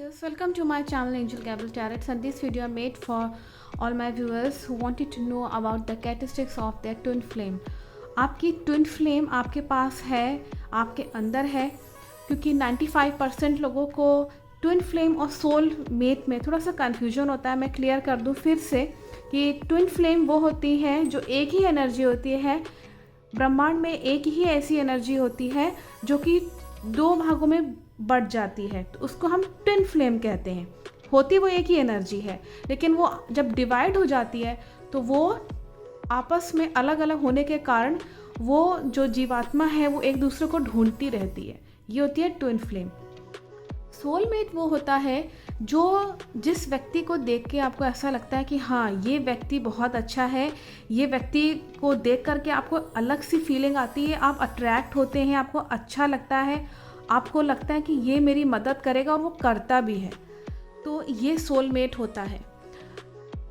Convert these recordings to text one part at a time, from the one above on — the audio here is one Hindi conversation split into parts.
viewers, welcome to my channel Angel Gabriel Tarot, and this video I made for all my viewers who wanted to know about the characteristics of their twin flame. आपकी twin flame आपके पास है, आपके अंदर है, क्योंकि 95% लोगों को ट्विन फ्लेम और सोल मेट में थोड़ा सा कन्फ्यूजन होता है। मैं क्लियर कर दूं फिर से कि ट्विन फ्लेम वो होती है जो एक ही एनर्जी होती है। ब्रह्मांड में एक ही ऐसी एनर्जी होती है जो कि दो भागों में बढ़ जाती है, तो उसको हम ट्विन फ्लेम कहते हैं। होती वो एक ही एनर्जी है, लेकिन वो जब डिवाइड हो जाती है तो वो आपस में अलग अलग होने के कारण वो जो जीवात्मा है वो एक दूसरे को ढूंढती रहती है। ये होती है ट्विन फ्लेम। सोलमेट वो होता है जो जिस व्यक्ति को देख के आपको ऐसा लगता है कि हाँ, ये व्यक्ति बहुत अच्छा है, ये व्यक्ति को देख करके आपको अलग सी फीलिंग आती है, आप अट्रैक्ट होते हैं, आपको अच्छा लगता है, आपको लगता है कि ये मेरी मदद करेगा और वो करता भी है, तो ये सोलमेट होता है।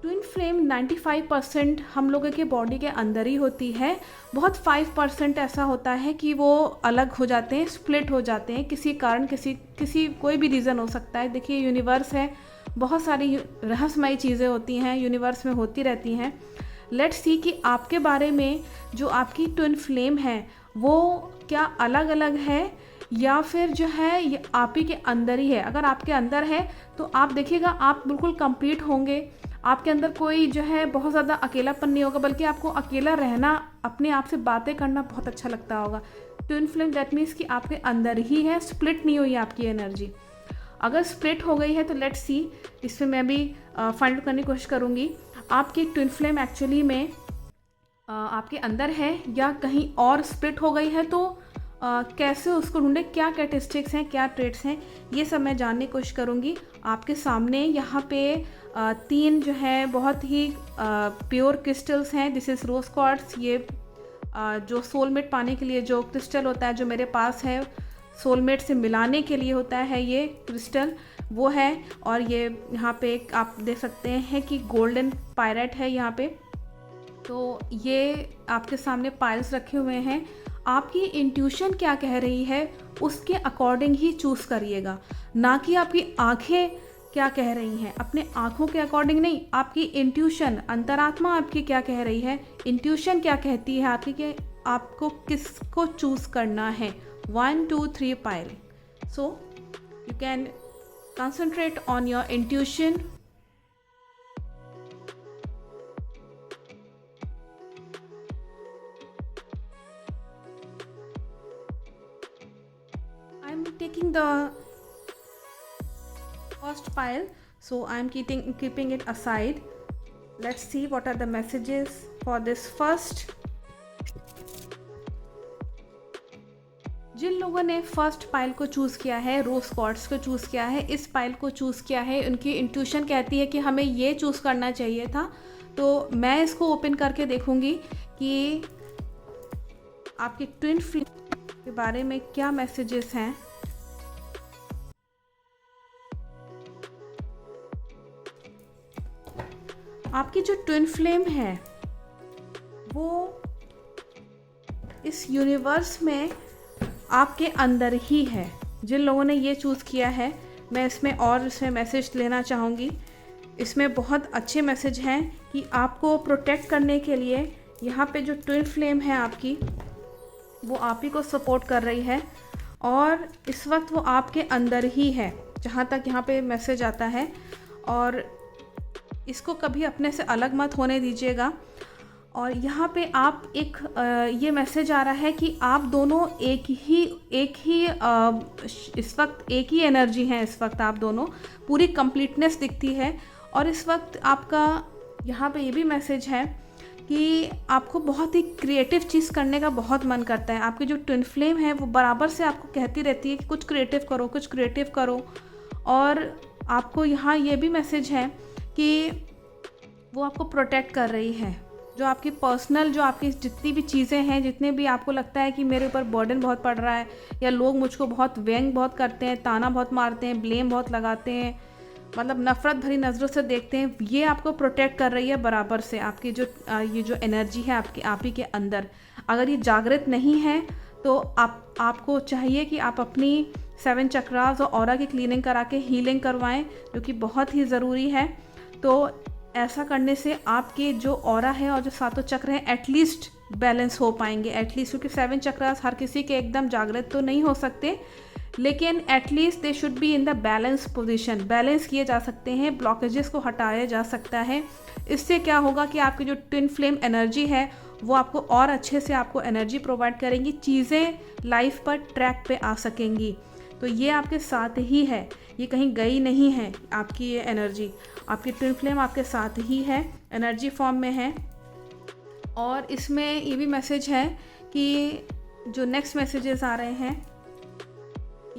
ट्विन फ्लेम 95% हम लोगों के बॉडी के अंदर ही होती है। बहुत 5% ऐसा होता है कि वो अलग हो जाते हैं, स्प्लिट हो जाते हैं किसी कारण, किसी कोई भी रीज़न हो सकता है। देखिए, यूनिवर्स है, बहुत सारी रहस्यमयी चीज़ें होती हैं, यूनिवर्स में होती रहती हैं। लेट्स सी कि आपके बारे में जो आपकी ट्विन फ्लेम है वो क्या अलग अलग है या फिर जो है ये आप ही के अंदर ही है। अगर आपके अंदर है तो आप देखिएगा आप बिल्कुल कंप्लीट होंगे, आपके अंदर कोई जो है बहुत ज़्यादा अकेलापन नहीं होगा, बल्कि आपको अकेला रहना, अपने आप से बातें करना बहुत अच्छा लगता होगा। ट्विन फ्लेम दैट मीन्स कि आपके अंदर ही है, स्प्लिट नहीं हुई आपकी एनर्जी। अगर स्प्लिट हो गई है तो लेट्स सी, इसमें मैं भी फाइंड आउट करने की कोशिश करूँगी आपकी ट्विन फ्लेम एक्चुअली में आपके अंदर है या कहीं और स्प्लिट हो गई है। तो कैसे उसको ढूंढे, क्या कैरेक्टरिस्टिक्स हैं, क्या ट्रेट्स हैं, ये सब मैं जानने की कोशिश करूँगी। आपके सामने यहाँ पे 3 जो है बहुत ही प्योर क्रिस्टल्स हैं। This is rose quartz. ये जो सोलमेट पाने के लिए जो क्रिस्टल होता है, जो मेरे पास है, सोलमेट से मिलाने के लिए होता है ये क्रिस्टल, वो है। और ये यहाँ पे आप देख सकते हैं कि गोल्डन पायरेट है यहाँ पे। तो ये आपके सामने पायल्स रखे हुए हैं। आपकी इंट्यूशन क्या कह रही है उसके अकॉर्डिंग ही चूज़ करिएगा, ना कि आपकी आंखें क्या कह रही हैं। अपने आंखों के अकॉर्डिंग नहीं, आपकी इंट्यूशन, अंतरात्मा आपकी क्या कह रही है, इंट्यूशन क्या कहती है आपकी कि आपको किसको चूज़ करना है। 1 2 3 pile. So you can concentrate on your intuition. I'm taking the first pile, so I'm keeping it aside. Let's see what are the messages for this first. जिन लोगों ने फर्स्ट पाइल को चूज़ किया है, रोज क्वार्ट्स को चूज़ किया है, इस पाइल को चूज़ किया है, उनकी इंट्यूशन कहती है कि हमें ये चूज़ करना चाहिए था। तो मैं इसको ओपन करके देखूंगी कि आपकी ट्विन फ्लेम के बारे में क्या मैसेजेस हैं। आपकी जो ट्विन फ्लेम है वो इस यूनिवर्स में आपके अंदर ही है। जिन लोगों ने ये चूज़ किया है, मैं इसमें मैसेज लेना चाहूँगी। इसमें बहुत अच्छे मैसेज हैं कि आपको प्रोटेक्ट करने के लिए यहाँ पे जो ट्विन फ्लेम है आपकी, वो आप ही को सपोर्ट कर रही है और इस वक्त वो आपके अंदर ही है, जहाँ तक यहाँ पे मैसेज आता है। और इसको कभी अपने से अलग मत होने दीजिएगा। और यहाँ पे आप ये मैसेज आ रहा है कि आप दोनों एक ही इस वक्त एक ही एनर्जी हैं। इस वक्त आप दोनों पूरी कंप्लीटनेस दिखती है। और इस वक्त आपका यहाँ पे ये भी मैसेज है कि आपको बहुत ही क्रिएटिव चीज़ करने का बहुत मन करता है। आपकी जो ट्विन फ्लेम है वो बराबर से आपको कहती रहती है कि कुछ क्रिएटिव करो, कुछ क्रिएटिव करो। और आपको यहाँ ये भी मैसेज है कि वो आपको प्रोटेक्ट कर रही है। जो आपकी पर्सनल, जो आपकी जितनी भी चीज़ें हैं, जितने भी आपको लगता है कि मेरे ऊपर बर्डन बहुत पड़ रहा है या लोग मुझको बहुत व्यंग बहुत करते हैं, ताना बहुत मारते हैं, ब्लेम बहुत लगाते हैं, मतलब नफ़रत भरी नज़रों से देखते हैं, ये आपको प्रोटेक्ट कर रही है बराबर से। आपकी जो ये जो एनर्जी है आप ही के अंदर, अगर ये जागृत नहीं है तो आपको चाहिए कि आप अपनी 7 चक्रास और ऑरा की क्लीनिंग करा के हीलिंग करवाएं, जो कि बहुत ही ज़रूरी है। तो ऐसा करने से आपके जो ऑरा है और जो सातों चक्र हैं एटलीस्ट बैलेंस हो पाएंगे, एटलीस्ट, क्योंकि 7 चक्रास हर किसी के एकदम जागृत तो नहीं हो सकते, लेकिन at least they should be in the balance position, balance किए जा सकते हैं, ब्लॉकेजेस को हटाया जा सकता है। इससे क्या होगा कि आपकी जो ट्विन फ्लेम एनर्जी है वो आपको और अच्छे से आपको एनर्जी प्रोवाइड करेंगी, चीज़ें लाइफ पर ट्रैक पे आ सकेंगी। तो ये आपके साथ ही है, ये कहीं गई नहीं है आपकी ये एनर्जी, आपकी ट्विन फ्लेम आपके साथ ही है, एनर्जी फॉर्म में है। और इसमें ये भी मैसेज है कि जो नेक्स्ट मैसेजेस आ रहे हैं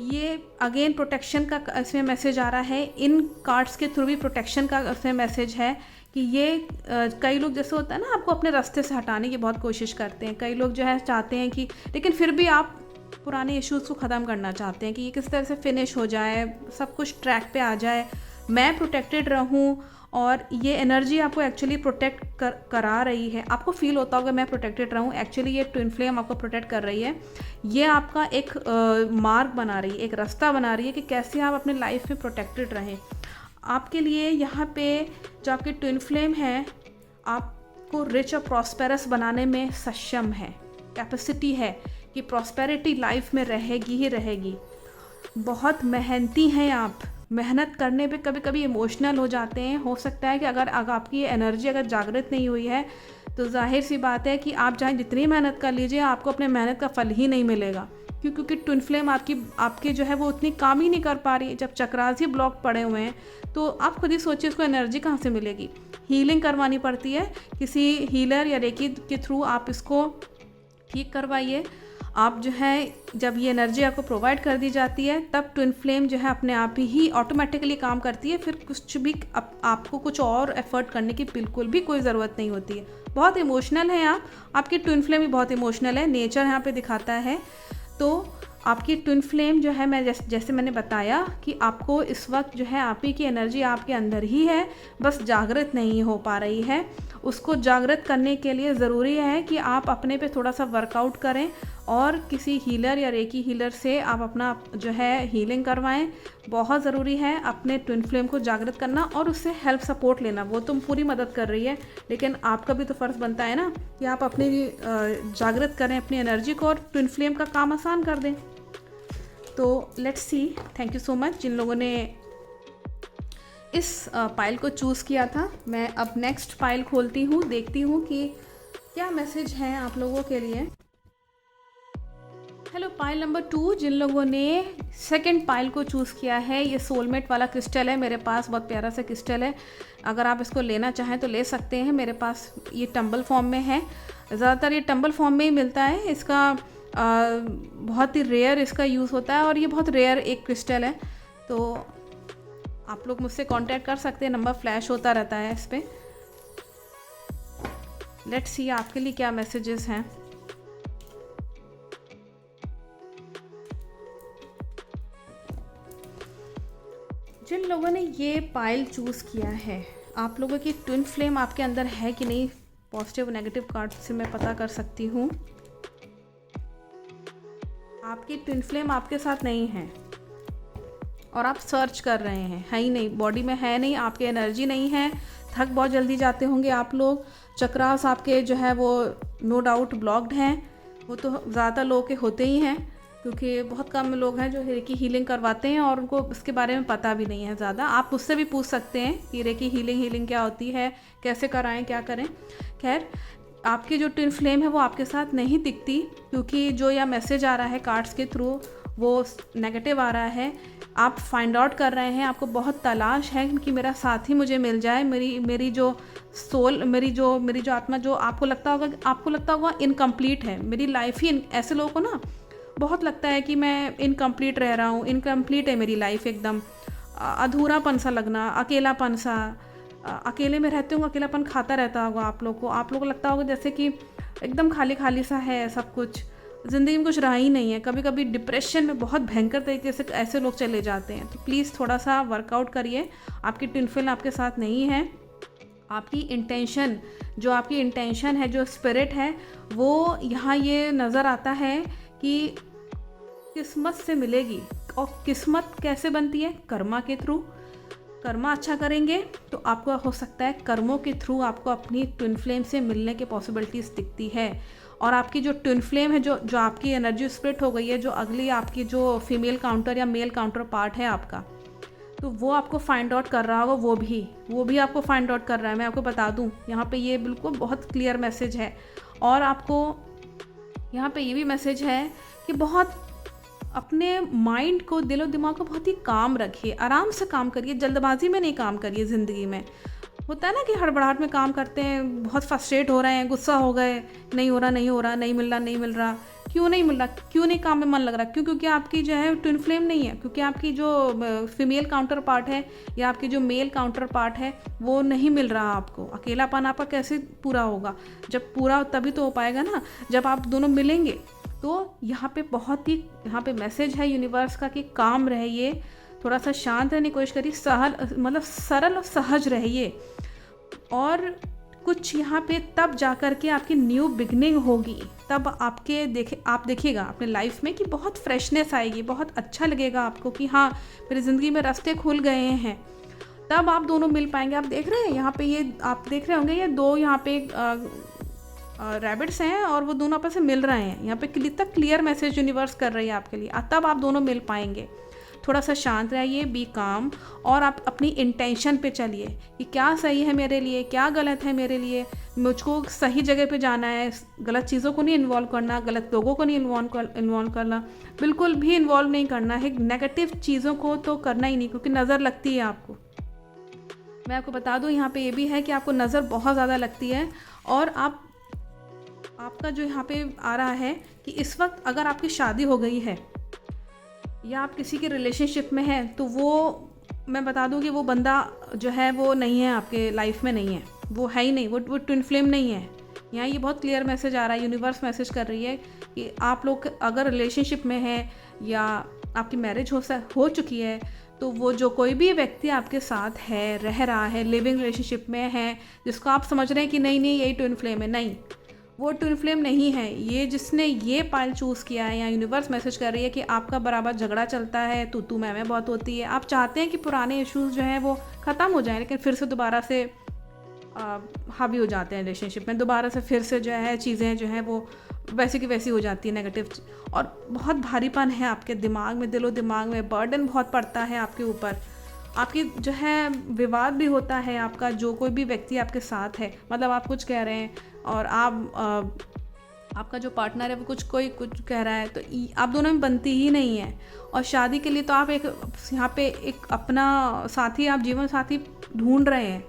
ये अगेन प्रोटेक्शन का इसमें मैसेज आ रहा है, इन कार्ड्स के थ्रू भी प्रोटेक्शन का इसमें मैसेज है कि ये कई लोग जैसे होता है ना, आपको अपने रास्ते से हटाने की बहुत कोशिश करते हैं, कई लोग जो है चाहते हैं कि, लेकिन फिर भी आप पुराने इश्यूज़ को ख़त्म करना चाहते हैं कि ये किस तरह से फिनिश हो जाए, सब कुछ ट्रैक पे आ जाए, मैं प्रोटेक्टेड रहूं, और ये एनर्जी आपको एक्चुअली प्रोटेक्ट करा रही है, आपको फील होता होगा मैं प्रोटेक्टेड रहूं, एक्चुअली ये ट्विन फ्लेम आपको प्रोटेक्ट कर रही है। ये आपका एक मार्ग बना रही है, एक रास्ता बना रही है कि कैसे आप अपने लाइफ में प्रोटेक्टेड रहें। आपके लिए यहाँ पे जो आपकी ट्विन फ्लेम है आपको रिच और प्रॉस्पेरस बनाने में सक्षम है, कैपेसिटी है कि प्रॉस्पेरिटी लाइफ में रहेगी ही रहेगी। बहुत मेहनती हैं आप, मेहनत करने पे कभी कभी इमोशनल हो जाते हैं, हो सकता है कि अगर आपकी एनर्जी अगर जागृत नहीं हुई है तो जाहिर सी बात है कि आप चाहे जितनी मेहनत कर लीजिए आपको अपने मेहनत का फल ही नहीं मिलेगा, क्योंकि ट्विन फ्लेम आपकी जो है वो उतनी काम ही नहीं कर पा रही। जब चक्रास ही ब्लॉक पड़े हुए हैं तो आप खुद ही सोचिए उसको एनर्जी कहाँ से मिलेगी। हीलिंग करवानी पड़ती है, किसी हीलर या रेकी के थ्रू आप इसको ठीक करवाइए। आप जो है जब ये एनर्जी आपको प्रोवाइड कर दी जाती है तब ट्विन फ्लेम जो है अपने आप ही ऑटोमेटिकली काम करती है, फिर कुछ भी आपको कुछ और एफर्ट करने की बिल्कुल भी कोई ज़रूरत नहीं होती है। बहुत इमोशनल है आप, आपकी ट्विन फ्लेम भी बहुत इमोशनल है, नेचर यहाँ पे दिखाता है। तो आपकी ट्विन फ्लेम जो है, मैं जैसे मैंने बताया कि आपको इस वक्त जो है आप ही की एनर्जी आपके अंदर ही है, बस जागृत नहीं हो पा रही है। उसको जागृत करने के लिए ज़रूरी है कि आप अपने पे थोड़ा सा वर्कआउट करें और किसी हीलर या रेकी हीलर से आप अपना जो है हीलिंग करवाएं। बहुत ज़रूरी है अपने ट्विन फ्लेम को जागृत करना और उससे हेल्प सपोर्ट लेना। वो तुम पूरी मदद कर रही है, लेकिन आपका भी तो फ़र्ज़ बनता है ना कि आप अपनी जागृत करें अपनी एनर्जी को और ट्विन फ्लेम का काम आसान कर दें। तो let's see, thank you so much जिन लोगों ने इस पाइल को चूज़ किया था। मैं अब नेक्स्ट पाइल खोलती हूँ, देखती हूँ कि क्या मैसेज है आप लोगों के लिए। हेलो पाइल नंबर 2, जिन लोगों ने सेकंड पाइल को चूज़ किया है, ये सोलमेट वाला क्रिस्टल है मेरे पास, बहुत प्यारा सा क्रिस्टल है। अगर आप इसको लेना चाहें तो ले सकते हैं, मेरे पास ये टंबल फॉर्म में है, ज़्यादातर ये टंबल फॉर्म में ही मिलता है। इसका बहुत ही रेयर इसका यूज़ होता है और ये बहुत रेयर एक क्रिस्टल है। तो आप लोग मुझसे कांटेक्ट कर सकते हैं, नंबर फ्लैश होता रहता है इस पर। लेट्स सी आपके लिए क्या मैसेजेस हैं। जिन लोगों ने ये पाइल चूज़ किया है, आप लोगों की ट्विन फ्लेम आपके अंदर है कि नहीं, पॉजिटिव और नेगेटिव कार्ड से मैं पता कर सकती हूँ। आपकी ट्विन फ्लेम आपके साथ नहीं है और आप सर्च कर रहे हैं, है ही नहीं, बॉडी में है नहीं, आपकी एनर्जी नहीं है, थक बहुत जल्दी जाते होंगे आप लोग। चक्रास आपके जो है वो नो डाउट ब्लॉक्ड हैं, वो तो ज़्यादा लोगों के होते ही हैं, क्योंकि बहुत कम लोग हैं जो रेकी हीलिंग करवाते हैं और उनको इसके बारे में पता भी नहीं है ज़्यादा। आप मुझसे भी पूछ सकते हैं कि रेकी हीलिंग क्या होती है, कैसे कराएं, क्या करें। खैर, आपकी जो ट्विन फ्लेम है वो आपके साथ नहीं दिखती, क्योंकि जो यह मैसेज आ रहा है कार्ड्स के थ्रू वो नेगेटिव आ रहा है। आप फाइंड आउट कर रहे हैं, आपको बहुत तलाश है कि मेरा साथी मुझे मिल जाए, मेरी जो सोल, मेरी जो आत्मा, जो आपको लगता होगा इनकम्प्लीट है मेरी लाइफ ही। ऐसे लोगों को ना बहुत लगता है कि मैं इनकम्प्लीट रह रहा हूँ, इनकम्प्लीट है मेरी लाइफ, एकदम अधूरापन सा लगना, अकेलापन सा, अकेले में रहते होंगे, अकेलापन खाता रहता होगा आप लोग को लगता होगा जैसे कि एकदम खाली खाली सा है सब कुछ, ज़िंदगी में कुछ रहा ही नहीं है। कभी कभी डिप्रेशन में बहुत भयंकर तरीके से ऐसे लोग चले जाते हैं। तो प्लीज़ थोड़ा सा वर्कआउट करिए, आपकी ट्विन फ्लेम आपके साथ नहीं है। आपकी इंटेंशन, जो आपकी इंटेंशन है, जो स्पिरिट है, वो यहाँ ये नज़र आता है कि किस्मत से मिलेगी और किस्मत कैसे बनती है? कर्मा के थ्रू। कर्मा अच्छा करेंगे तो आपको हो सकता है कर्मों के थ्रू आपको अपनी ट्विन फ्लेम से मिलने की पॉसिबिलिटीज़ दिखती है। और आपकी जो ट्विन फ्लेम है, जो आपकी एनर्जी स्प्लिट हो गई है, जो अगली आपकी जो फीमेल काउंटर या मेल काउंटर पार्ट है आपका, तो वो आपको फाइंड आउट कर रहा होगा। वो भी आपको फाइंड आउट कर रहा है। मैं आपको बता दूं, यहाँ पे ये बिल्कुल बहुत क्लियर मैसेज है। और आपको यहाँ पे ये भी मैसेज है कि बहुत अपने माइंड को, दिलो दिमाग को बहुत ही काम रखिए, आराम से काम करिए, जल्दबाजी में नहीं काम करिए। ज़िंदगी में होता है ना कि हड़बड़ाहट में काम करते हैं, बहुत फ्रस्ट्रेट हो रहे हैं, गुस्सा हो गए, नहीं हो रहा, नहीं मिल रहा, क्यों नहीं मिल रहा, क्यों नहीं काम में मन लग रहा? क्योंकि आपकी जो है ट्विन फ्लेम नहीं है, क्योंकि आपकी जो फीमेल काउंटर पार्ट है या आपकी जो मेल काउंटर पार्ट है वो नहीं मिल रहा आपको। अकेलापन आपका कैसे पूरा होगा? जब पूरा तभी तो हो पाएगा ना, जब आप दोनों मिलेंगे। तो यहाँ पे मैसेज है यूनिवर्स का कि काम रहिए, थोड़ा सा शांत रहने की कोशिश करिए, सरल और सहज रहिए। और कुछ यहाँ पे तब जाकर के आपकी न्यू बिगनिंग होगी, तब आप देखिएगा अपने लाइफ में कि बहुत फ्रेशनेस आएगी, बहुत अच्छा लगेगा आपको कि हाँ मेरी ज़िंदगी में रास्ते खुल गए हैं। तब आप दोनों मिल पाएंगे। आप देख रहे हैं यहाँ पे, ये आप देख रहे होंगे, ये दो यहाँ पे रैबिट्स हैं और वो दोनों आपस में मिल रहे हैं। यहाँ पे क्लियर मैसेज यूनिवर्स कर रही है आपके लिए, तब आप दोनों मिल पाएंगे। थोड़ा सा शांत रहिए, बी काम, और आप अपनी इंटेंशन पे चलिए कि क्या सही है मेरे लिए, क्या गलत है मेरे लिए। मुझको सही जगह पे जाना है, गलत चीज़ों को नहीं इन्वॉल्व करना, गलत लोगों को नहीं इन्वॉल्व करना, बिल्कुल भी इन्वॉल्व नहीं करना है। नेगेटिव चीज़ों को तो करना ही नहीं, क्योंकि नज़र लगती है आपको। मैं आपको बता दूँ यहाँ पे ये भी है कि आपको नज़र बहुत ज़्यादा लगती है। और आपका जो यहाँ पे आ रहा है कि इस वक्त अगर आपकी शादी हो गई है या आप किसी के रिलेशनशिप में हैं, तो वो मैं बता दूं कि वो बंदा जो है वो नहीं है, आपके लाइफ में नहीं है, वो है ही नहीं, वो ट्विन फ्लेम नहीं है। यहाँ ये बहुत क्लियर मैसेज आ रहा है, यूनिवर्स मैसेज कर रही है कि आप लोग अगर रिलेशनशिप में हैं या आपकी मैरिज हो चुकी है, तो वो जो कोई भी व्यक्ति आपके साथ है, रह रहा है, लिविंग रिलेशनशिप में है, जिसको आप समझ रहे हैं कि नहीं यही ट्विन फ्लेम है, नहीं, वो ट्विन फ्लेम नहीं है। ये जिसने ये पाइल चूज़ किया है, या यूनिवर्स मैसेज कर रही है कि आपका बराबर झगड़ा चलता है, तू मैं बहुत होती है। आप चाहते हैं कि पुराने इश्यूज जो हैं वो ख़त्म हो जाएं, लेकिन फिर से दोबारा से हावी हो जाते हैं रिलेशनशिप में, दोबारा से फिर से जो है चीज़ें जो हैं वो वैसी की वैसी हो जाती है, नेगेटिव। और बहुत भारीपन है आपके दिमाग में, दिलो दिमाग में बर्डन बहुत पड़ता है आपके ऊपर। आपकी जो है विवाद भी होता है आपका, जो कोई भी व्यक्ति आपके साथ है, मतलब आप कुछ कह रहे हैं और आपका जो पार्टनर है वो कुछ कह रहा है, तो आप दोनों में बनती ही नहीं है। और शादी के लिए तो आप यहाँ पे एक अपना साथी, आप जीवन साथी ढूंढ रहे हैं।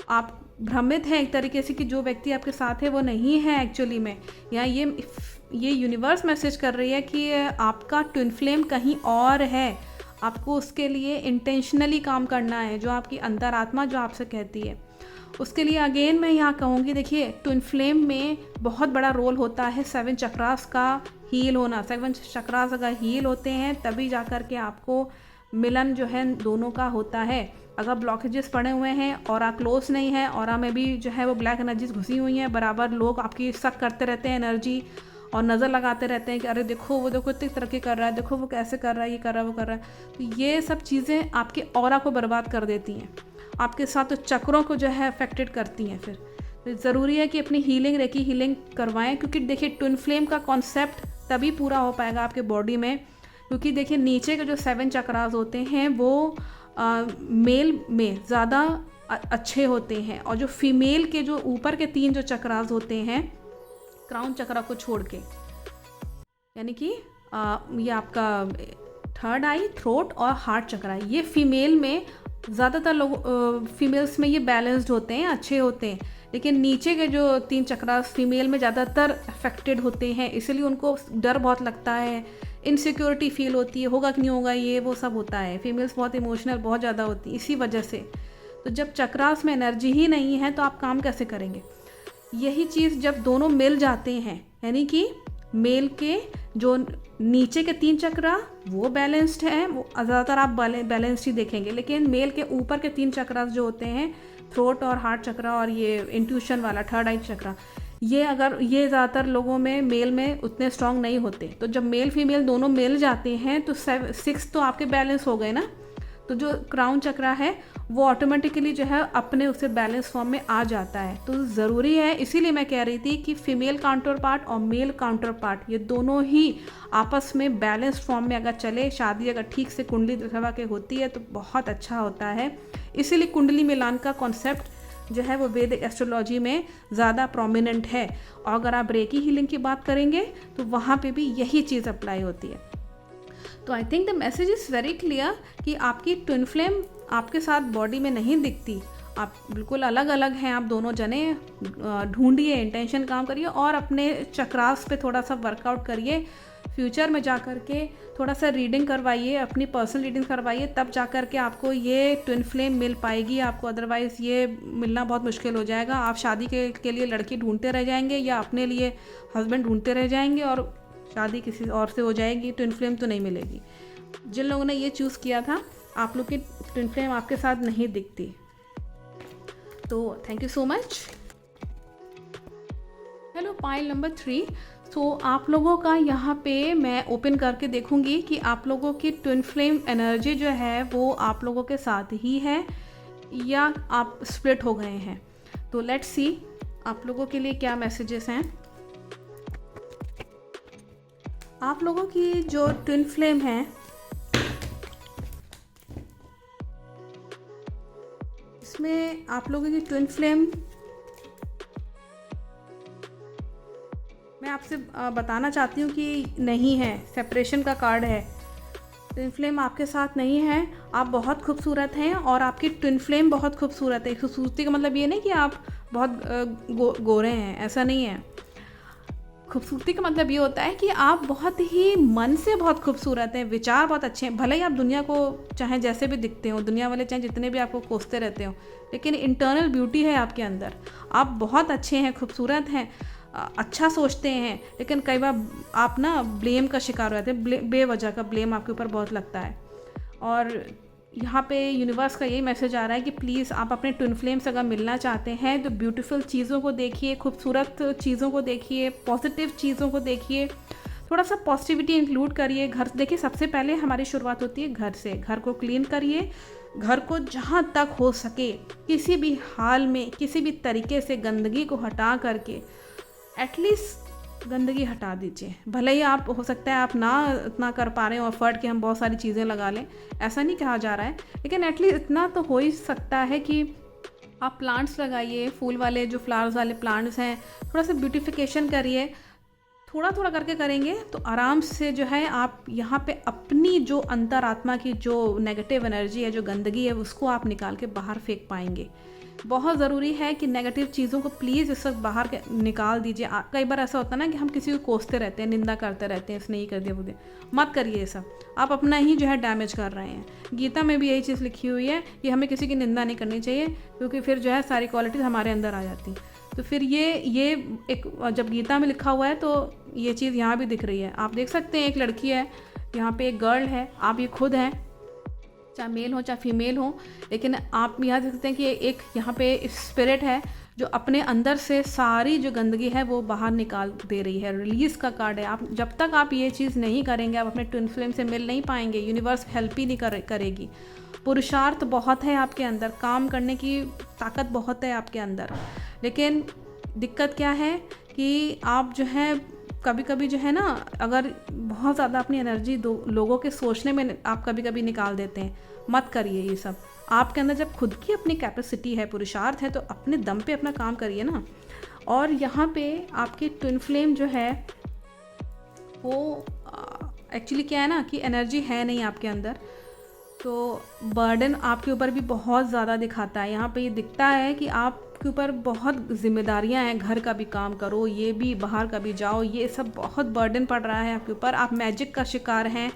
आप भ्रमित हैं एक तरीके से कि जो व्यक्ति आपके साथ है वो नहीं है एक्चुअली में। या ये यूनिवर्स मैसेज कर रही है कि आपका ट्विन फ्लेम कहीं और है, आपको उसके लिए इंटेंशनली काम करना है, जो आपकी अंतरात्मा जो आपसे कहती है उसके लिए। अगेन मैं यहाँ कहूँगी, देखिए ट्विन फ्लेम में बहुत बड़ा रोल होता है 7 चक्रास का हील होना। 7 चक्रास अगर हील होते हैं तभी जा कर के आपको मिलन जो है दोनों का होता है। अगर ब्लॉकेजेस पड़े हुए हैं और आप क्लोज नहीं है, और में भी जो है वो ब्लैक एनर्जीज घुसी हुई हैं, बराबर लोग आपकी शक करते रहते हैं एनर्जी, और नज़र लगाते रहते हैं कि अरे देखो वो देखो इतनी तरक्की कर रहा है, देखो वो कैसे कर रहा है, ये कर रहा है, वो कर रहा है। तो ये सब चीज़ें आपके ऑरा को बर्बाद कर देती हैं, आपके साथ तो चक्रों को जो है अफेक्टेड करती हैं। फिर तो ज़रूरी है कि अपनी रेकी हीलिंग करवाएं, क्योंकि देखिए ट्विन फ्लेम का कॉन्सेप्ट तभी पूरा हो पाएगा आपके बॉडी में, क्योंकि देखिए नीचे के जो 7 चक्रास होते हैं वो मेल में ज़्यादा अच्छे होते हैं, और जो फीमेल के जो ऊपर के 3 जो चक्रास होते हैं क्राउन चक्रा को छोड़ के, यानी कि ये आपका थर्ड आई, थ्रोट और हार्ट चक्रा, ये फीमेल में ज़्यादातर लोग फीमेल्स में ये बैलेंस्ड होते हैं, अच्छे होते हैं। लेकिन नीचे के जो 3 चक्रास फीमेल में ज़्यादातर अफेक्टेड होते हैं, इसलिए उनको डर बहुत लगता है, इनसिक्योरिटी फील होती है, होगा कि नहीं होगा, ये वो सब होता है। फीमेल्स बहुत इमोशनल बहुत ज़्यादा होती है इसी वजह से। तो जब चक्रास में एनर्जी ही नहीं है तो आप काम कैसे करेंगे? यही चीज़ जब दोनों मिल जाते हैं, यानी कि मेल के जो नीचे के 3 चक्रा वो बैलेंस्ड है, वो ज़्यादातर आप बैलेंस्ड ही देखेंगे, लेकिन मेल के ऊपर के 3 चक्रास जो होते हैं थ्रोट और हार्ट चक्रा और ये इंट्यूशन वाला थर्ड आई चक्रा, ये अगर ये ज़्यादातर लोगों में मेल में उतने स्ट्रांग नहीं होते, तो जब मेल फीमेल दोनों मिल जाते हैं तो 6 तो आपके बैलेंस हो गए ना, तो जो क्राउन चक्रा है वो ऑटोमेटिकली जो है अपने उससे बैलेंस फॉर्म में आ जाता है। तो ज़रूरी है, इसीलिए मैं कह रही थी कि फीमेल काउंटर पार्ट और मेल काउंटर पार्ट ये दोनों ही आपस में बैलेंस फॉर्म में अगर चले, शादी अगर ठीक से कुंडली दिखवा के होती है तो बहुत अच्छा होता है। इसीलिए कुंडली मिलान का कॉन्सेप्ट जो है वो वैदिक एस्ट्रोलॉजी में ज़्यादा प्रोमिनेंट है। और अगर आप रेकी हीलिंग की बात करेंगे तो वहाँ पे भी यही चीज़ अप्लाई होती है। तो I think the message is very clear कि आपकी ट्विन फ्लेम आपके साथ बॉडी में नहीं दिखती, आप बिल्कुल अलग अलग हैं। आप दोनों जने ढूंढिए, इंटेंशन काम करिए और अपने चक्रास पे थोड़ा सा वर्कआउट करिए। फ्यूचर में जा कर के थोड़ा सा रीडिंग करवाइए, अपनी पर्सनल रीडिंग करवाइए, तब जा कर के आपको ये ट्विन फ्लेम मिल पाएगी आपको, अदरवाइज़ ये मिलना बहुत मुश्किल हो जाएगा। आप शादी के लिए लड़की ढूंढते रह जाएंगे या अपने लिए हस्बैंड ढूंढते रह जाएंगे और शादी किसी और से हो जाएगी, ट्विन फ्लेम तो नहीं मिलेगी। जिन लोगों ने ये चूज़ किया था, आप लोग की ट्विन फ्लेम आपके साथ नहीं दिखती। तो thank you so much. Hello, pile number 3। तो आप लोगों का यहाँ पे मैं ओपन करके देखूँगी कि आप लोगों की ट्विन फ्लेम एनर्जी जो है वो आप लोगों के साथ ही है या आप स्प्लिट हो गए हैं। तो लेट्स सी आप लोगों के लिए क्या मैसेजेस हैं। आप लोगों की जो ट्विन फ्लेम है, इसमें आप लोगों की ट्विन फ्लेम, मैं आपसे बताना चाहती हूँ कि नहीं है, सेपरेशन का कार्ड है। ट्विन फ्लेम आपके साथ नहीं है। आप बहुत खूबसूरत हैं और आपकी ट्विन फ्लेम बहुत खूबसूरत है। खूबसूरती का मतलब ये नहीं कि आप बहुत गोरे हैं, ऐसा नहीं है। खूबसूरती का मतलब ये होता है कि आप बहुत ही मन से बहुत खूबसूरत हैं, विचार बहुत अच्छे हैं। भले ही आप दुनिया को चाहे जैसे भी दिखते हो, दुनिया वाले चाहे जितने भी आपको कोसते रहते हो, लेकिन इंटरनल ब्यूटी है आपके अंदर। आप बहुत अच्छे हैं, खूबसूरत हैं, अच्छा सोचते हैं। लेकिन कई बार आप ना ब्लेम का शिकार हो जाते हैं, बेवजह का ब्लेम आपके ऊपर बहुत लगता है। और यहाँ पे यूनिवर्स का यही मैसेज आ रहा है कि प्लीज़ आप अपने ट्विन फ्लेम से अगर मिलना चाहते हैं तो ब्यूटीफुल चीज़ों को देखिए, खूबसूरत चीज़ों को देखिए, पॉजिटिव चीज़ों को देखिए, थोड़ा सा पॉजिटिविटी इंक्लूड करिए। घर देखिए, सबसे पहले हमारी शुरुआत होती है घर से। घर को क्लीन करिए, घर को जहाँ तक हो सके किसी भी हाल में, किसी भी तरीके से गंदगी को हटा करके एटलीस्ट गंदगी हटा दीजिए। भले ही आप, हो सकता है आप ना इतना कर पा रहे हो एफर्ट कि हम बहुत सारी चीज़ें लगा लें, ऐसा नहीं कहा जा रहा है, लेकिन एटलीस्ट इतना तो हो ही सकता है कि आप प्लांट्स लगाइए, फूल वाले जो फ्लावर्स वाले प्लांट्स हैं, थोड़ा सा ब्यूटिफिकेशन करिए। थोड़ा थोड़ा करके करेंगे तो आराम से जो है आप यहाँ पे अपनी जो अंतरात्मा की जो नेगेटिव एनर्जी है, जो गंदगी है, उसको आप निकाल के बाहर फेंक पाएंगे। बहुत ज़रूरी है कि नेगेटिव चीज़ों को प्लीज़ इस वक्त बाहर निकाल दीजिए। कई बार ऐसा होता है ना कि हम किसी को कोसते रहते हैं, निंदा करते रहते हैं, इसने ही कर दिया वो दिया। मत करिए ये सब, आप अपना ही जो है डैमेज कर रहे हैं। गीता में भी यही चीज़ लिखी हुई है कि हमें किसी की निंदा नहीं करनी चाहिए, क्योंकि फिर जो है सारी क्वालिटीज़ हमारे अंदर आ जाती। तो फिर ये एक, जब गीता में लिखा हुआ है तो ये चीज़ यहाँ भी दिख रही है। आप देख सकते हैं, एक लड़की है, यहाँ पे एक गर्ल है, आप ये खुद हैं, चाहे मेल हो चाहे फीमेल हो, लेकिन आप यहाँ देख सकते हैं कि एक यहाँ पे स्पिरिट है जो अपने अंदर से सारी जो गंदगी है वो बाहर निकाल दे रही है। रिलीज़ का कार्ड है। आप जब तक आप ये चीज़ नहीं करेंगे, आप अपने ट्विन फ्लेम से मिल नहीं पाएंगे। यूनिवर्स हेल्प ही नहीं करेगी। पुरुषार्थ बहुत है आपके अंदर, काम करने की ताकत बहुत है आपके अंदर, लेकिन दिक्कत क्या है कि आप जो है कभी कभी जो है ना, अगर बहुत ज़्यादा अपनी एनर्जी लोगों के सोचने में आप कभी कभी निकाल देते हैं। मत करिए ये सब। आपके अंदर जब खुद की अपनी कैपेसिटी है, पुरुषार्थ है, तो अपने दम पे अपना काम करिए ना। और यहाँ पे आपकी ट्विन फ्लेम जो है वो एक्चुअली क्या है ना कि एनर्जी है नहीं आपके अंदर, तो बर्डन आपके ऊपर भी बहुत ज़्यादा दिखाता है। यहाँ पे ये दिखता है कि आपके ऊपर बहुत जिम्मेदारियाँ हैं, घर का भी काम करो, ये भी, बाहर का भी जाओ, ये सब बहुत बर्डन पड़ रहा है आपके ऊपर। आप मैजिक का शिकार हैं,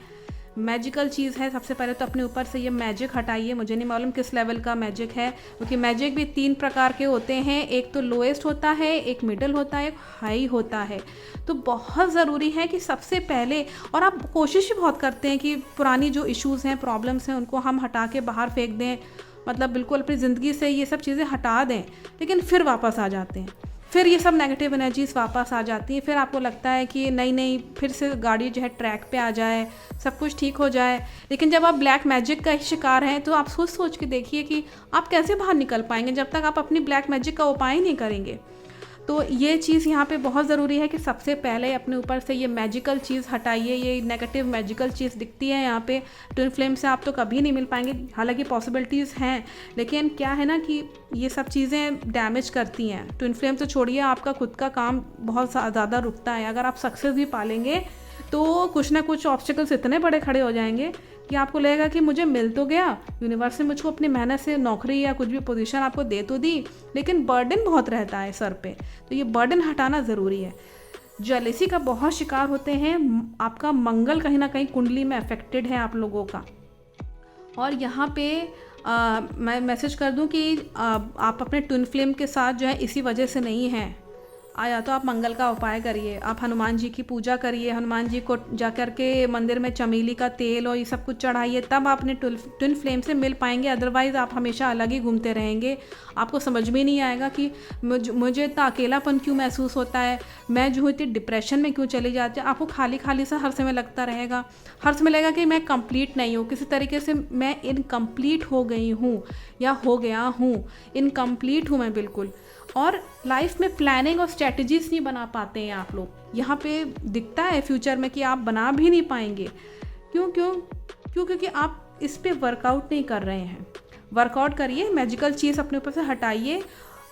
मैजिकल चीज़ है। सबसे पहले तो अपने ऊपर से ये मैजिक हटाइए। मुझे नहीं मालूम किस लेवल का मैजिक है, क्योंकि मैजिक भी 3 प्रकार के होते हैं। एक तो लोएस्ट होता है, एक मिडिल होता है, एक हाई होता है। तो बहुत ज़रूरी है कि सबसे पहले, और आप कोशिश भी बहुत करते हैं कि पुरानी जो इश्यूज़ हैं, प्रॉब्लम्स हैं, उनको हम हटा के बाहर फेंक दें, मतलब बिल्कुल अपनी ज़िंदगी से ये सब चीज़ें हटा दें, लेकिन फिर वापस आ जाते हैं। फिर ये सब नेगेटिव एनर्जीज वापस आ जाती हैं। फिर आपको लगता है कि नहीं नहीं, फिर से गाड़ी जो है ट्रैक पे आ जाए, सब कुछ ठीक हो जाए। लेकिन जब आप ब्लैक मैजिक का शिकार हैं तो आप सोच सोच के देखिए कि आप कैसे बाहर निकल पाएंगे जब तक आप अपनी ब्लैक मैजिक का उपाय नहीं करेंगे। तो ये चीज़ यहाँ पे बहुत ज़रूरी है कि सबसे पहले अपने ऊपर से ये मैजिकल चीज़ हटाइए। ये नेगेटिव मैजिकल चीज़ दिखती है यहाँ पे ट्विन फ्लेम से, आप तो कभी नहीं मिल पाएंगे। हालांकि पॉसिबिलिटीज़ हैं, लेकिन क्या है ना कि ये सब चीज़ें डैमेज करती हैं। ट्विन फ्लेम से छोड़िए, आपका खुद का काम बहुत ज़्यादा रुकता है। अगर आप सक्सेस भी पालेंगे तो कुछ ना कुछ ऑब्स्टिकल्स इतने बड़े खड़े हो जाएंगे कि आपको लगेगा कि मुझे मिल तो गया, यूनिवर्स ने मुझको अपनी मेहनत से नौकरी या कुछ भी पोजीशन आपको दे तो दी, लेकिन बर्डन बहुत रहता है सर पे। तो ये बर्डन हटाना ज़रूरी है। जेलेसी का बहुत शिकार होते हैं। आपका मंगल कहीं ना कहीं कुंडली में अफेक्टेड है आप लोगों का। और यहाँ पे मैं मैसेज कर दूँ कि आप अपने ट्विन फ्लेम के साथ जो है इसी वजह से नहीं हैं। आया तो आप मंगल का उपाय करिए, आप हनुमान जी की पूजा करिए, हनुमान जी को जा कर के मंदिर में चमेली का तेल और ये सब कुछ चढ़ाइए, तब आप अपने ट्विन फ्लेम से मिल पाएंगे। अदरवाइज़ आप हमेशा अलग ही घूमते रहेंगे। आपको समझ में नहीं आएगा कि मुझे इतना अकेलापन क्यों महसूस होता है, मैं जो हूँ इतनी डिप्रेशन में क्यों चली जाती है। आपको खाली खाली सा हर समय लगता रहेगा, हर समय लगेगा कि मैं कंप्लीट नहीं हूँ, किसी तरीके से मैं इनकम्प्लीट हो गई हूँ या हो गया हूँ, इनकम्प्लीट हूँ मैं बिल्कुल। और लाइफ में प्लानिंग और स्ट्रेटजीज नहीं बना पाते हैं आप लोग। यहाँ पे दिखता है फ्यूचर में कि आप बना भी नहीं पाएंगे। क्योंकि आप इस पे वर्कआउट नहीं कर रहे हैं। वर्कआउट करिए, मैजिकल चीज़ अपने ऊपर से हटाइए।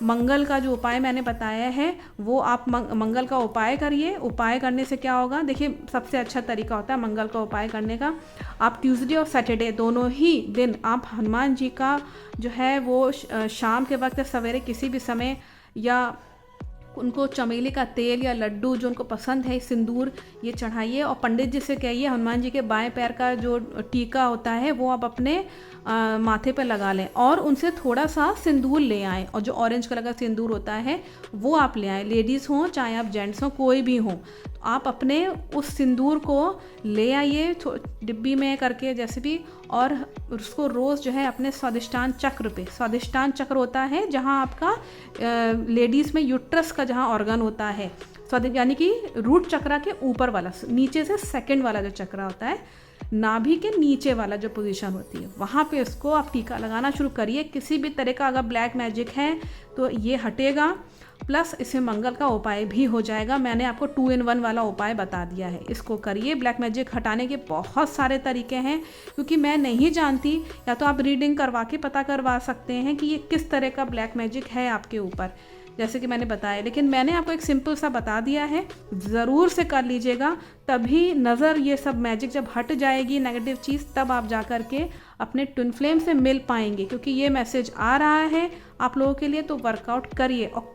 मंगल का जो उपाय मैंने बताया है वो आप मंगल का उपाय करिए। उपाय करने से क्या होगा, देखिए सबसे अच्छा तरीका होता है मंगल का उपाय करने का, आप ट्यूसडे और सैटरडे दोनों ही दिन आप हनुमान जी का जो है वो शाम के वक्त सवेरे किसी भी समय, या उनको चमेली का तेल या लड्डू जो उनको पसंद है, सिंदूर, ये चढ़ाइए। और पंडित जी से कहिए हनुमान जी के बाएं पैर का जो टीका होता है वो आप अपने माथे पर लगा लें और उनसे थोड़ा सा सिंदूर ले आएँ। और जो ऑरेंज कलर का सिंदूर होता है वो आप ले आएँ, लेडीज़ हों चाहे आप जेंट्स हों, कोई भी हों। तो आप अपने उस सिंदूर को ले आइए डिब्बी में करके जैसे भी, और उसको रोज़ जो है अपने स्वादिष्टान चक्र पे, स्वादिष्टान चक्र होता है जहाँ आपका लेडीज़ में यूट्रस का जहाँ ऑर्गन होता है, यानी कि रूट चक्रा के ऊपर वाला, नीचे से सेकंड वाला जो चक्रा होता है, नाभि के नीचे वाला जो पोजीशन होती है, वहाँ पे इसको आप टीका लगाना शुरू करिए। किसी भी तरह का अगर ब्लैक मैजिक है तो ये हटेगा, प्लस इसमें मंगल का उपाय भी हो जाएगा। मैंने आपको 2 in 1 वाला उपाय बता दिया है, इसको करिए। ब्लैक मैजिक हटाने के बहुत सारे तरीके हैं, क्योंकि मैं नहीं जानती, या तो आप रीडिंग करवा के पता करवा सकते हैं कि ये किस तरह का ब्लैक मैजिक है आपके ऊपर, जैसे कि मैंने बताया। लेकिन मैंने आपको एक सिंपल सा बता दिया है, ज़रूर से कर लीजिएगा, तभी नज़र ये सब मैजिक जब हट जाएगी नेगेटिव चीज़, तब आप जा कर के अपने ट्विन फ्लेम से मिल पाएंगे। क्योंकि ये मैसेज आ रहा है आप लोगों के लिए, तो वर्कआउट करिए और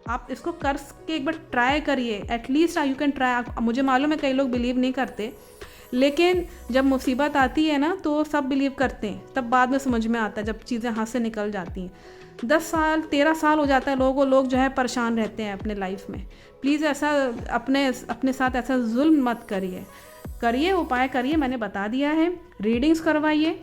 आप इसको कर के एक बार ट्राई करिए। At least you can try. मुझे मालूम है कई लोग बिलीव नहीं करते, लेकिन जब मुसीबत आती है ना तो सब बिलीव करते हैं, तब बाद में समझ में आता है जब चीज़ें हाथ से निकल जाती हैं। 10 साल 13 साल हो जाता है लोग जो है परेशान रहते हैं अपने लाइफ में। प्लीज़ ऐसा अपने साथ ऐसा जुल्म मत करिए, उपाय करिए, मैंने बता दिया है। रीडिंग्स करवाइए,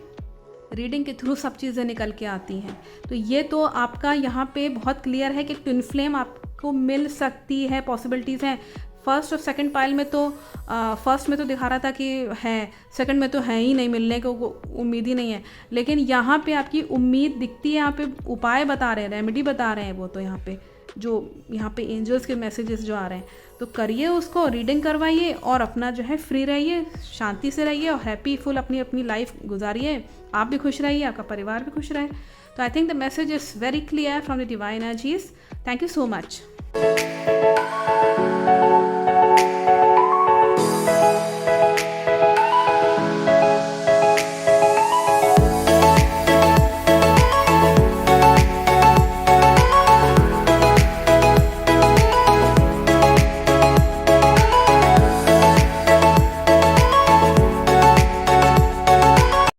रीडिंग के थ्रू सब चीज़ें निकल के आती हैं। तो ये तो आपका यहाँ पे बहुत क्लियर है कि ट्विन फ्लेम आपको मिल सकती है, पॉसिबिलिटीज़ हैं। फर्स्ट और सेकंड पाइल में तो फर्स्ट में तो दिखा रहा था कि है, सेकंड में तो है ही नहीं, मिलने को उम्मीद ही नहीं है। लेकिन यहाँ पे आपकी उम्मीद दिखती है, यहाँ पे उपाय बता रहे हैं, रेमेडी बता रहे हैं वो तो यहाँ पे एंजल्स के मैसेजेस जो आ रहे हैं। तो करिए उसको, रीडिंग करवाइए और अपना जो है फ्री रहिए, शांति से रहिए और हैप्पी फुल अपनी लाइफ गुजारिए। आप भी खुश रहिए, आपका परिवार भी खुश रहे। तो I think the message is very clear from the divine energies. Thank you so much.